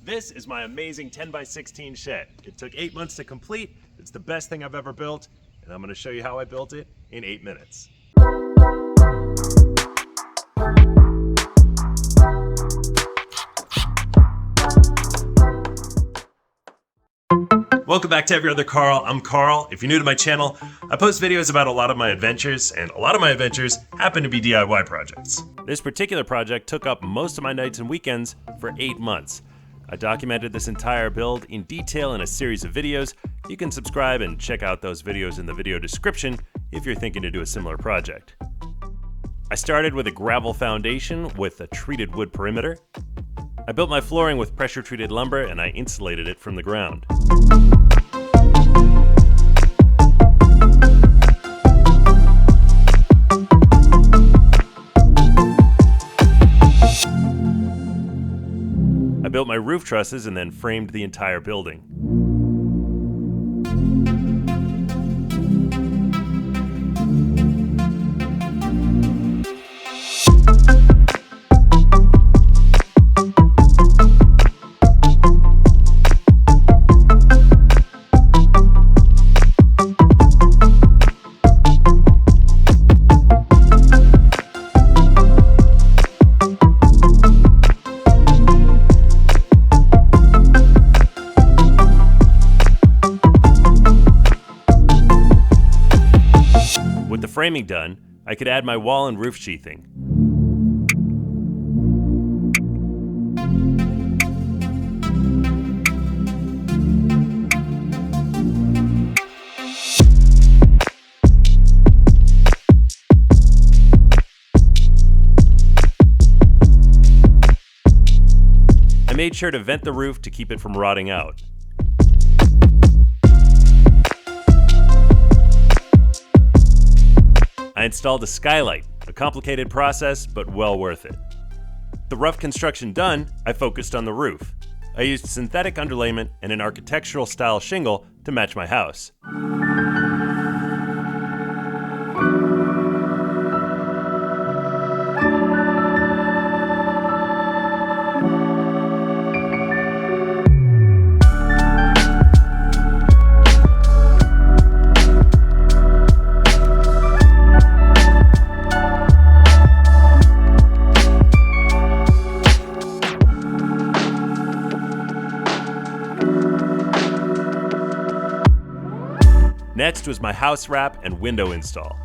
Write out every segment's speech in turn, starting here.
This is my amazing 10x16 shed. It took 8 months to complete. It's the best thing I've ever built, and I'm going to show you how I built it in 8 minutes. Welcome back to Every Other Carl. I'm Carl. If you're new to my channel, I post videos about a lot of my adventures, and a lot of my adventures happen to be DIY projects. This particular project took up most of my nights and weekends for 8 months. I documented this entire build in detail in a series of videos. You can subscribe and check out those videos in the video description if you're thinking to do a similar project. I started with a gravel foundation with a treated wood perimeter. I built my flooring with pressure-treated lumber and I insulated it from the ground. I built my roof trusses and then framed the entire building. With the framing done, I could add my wall and roof sheathing. I made sure to vent the roof to keep it from rotting out. I installed a Skylight, a complicated process, but well worth it. The rough construction done, I focused on the roof. I used synthetic underlayment and an architectural style shingle to match my house. Next was my house wrap and window install.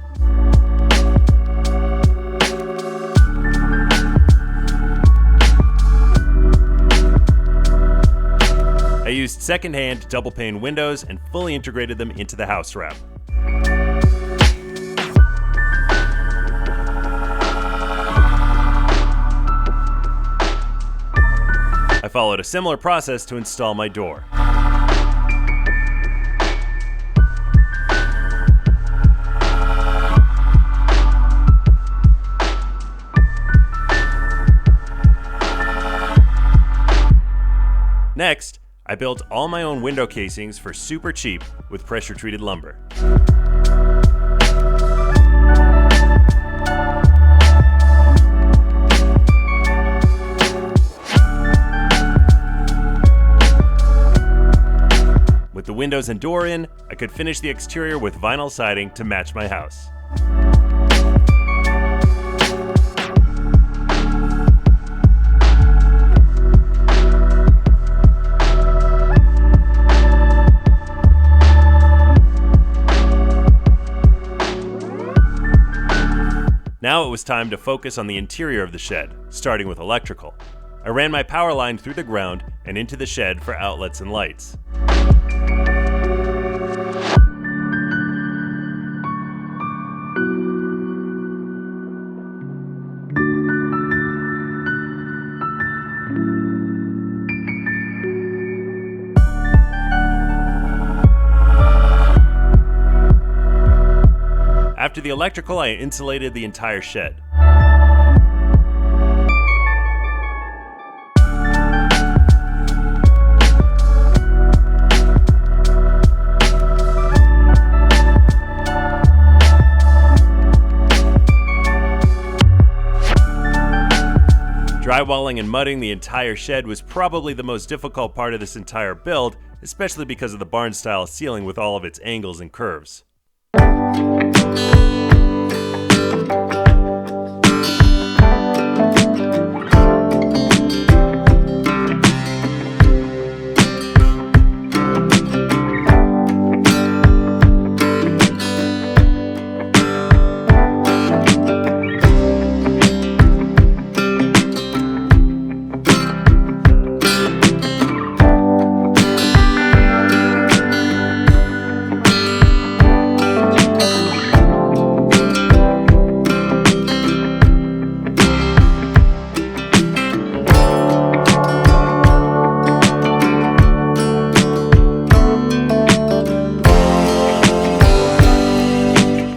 I used second-hand double pane windows and fully integrated them into the house wrap. I followed a similar process to install my door. Next, I built all my own window casings for super cheap with pressure-treated lumber. With the windows and door in, I could finish the exterior with vinyl siding to match my house. Now it was time to focus on the interior of the shed, starting with electrical. I ran my power line through the ground and into the shed for outlets and lights. After the electrical, I insulated the entire shed. Drywalling and mudding the entire shed was probably the most difficult part of this entire build, especially because of the barn-style ceiling with all of its angles and curves.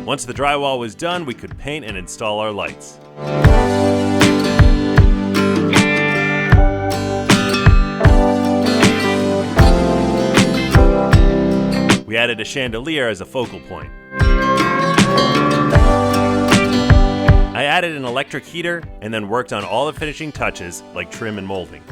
Once the drywall was done, we could paint and install our lights. We added a chandelier as a focal point. I added an electric heater and then worked on all the finishing touches like trim and molding.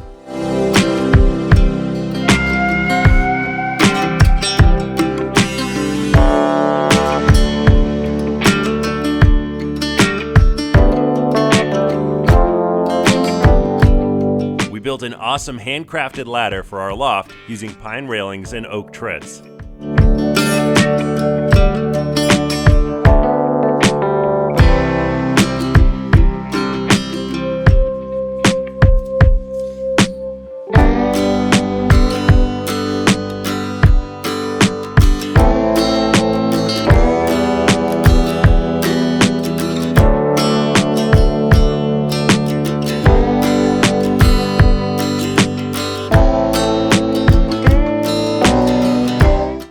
We built an awesome handcrafted ladder for our loft using pine railings and oak treads.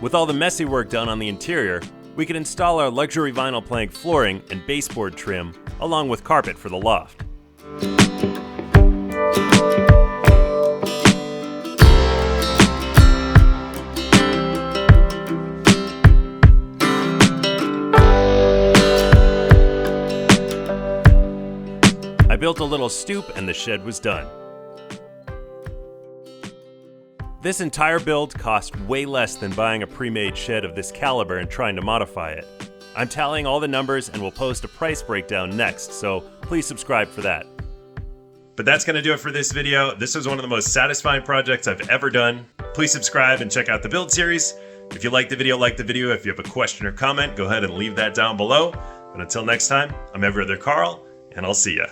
With all the messy work done on the interior, we could install our luxury vinyl plank flooring and baseboard trim, along with carpet for the loft. I built a little stoop and the shed was done. This entire build cost way less than buying a pre-made shed of this caliber and trying to modify it. I'm tallying all the numbers and will post a price breakdown next, so please subscribe for that. But that's going to do it for this video. This was one of the most satisfying projects I've ever done. Please subscribe and check out the build series. If you like the video, like the video. If you have a question or comment, go ahead and leave that down below. But until next time, I'm Every Other Carl, and I'll see ya.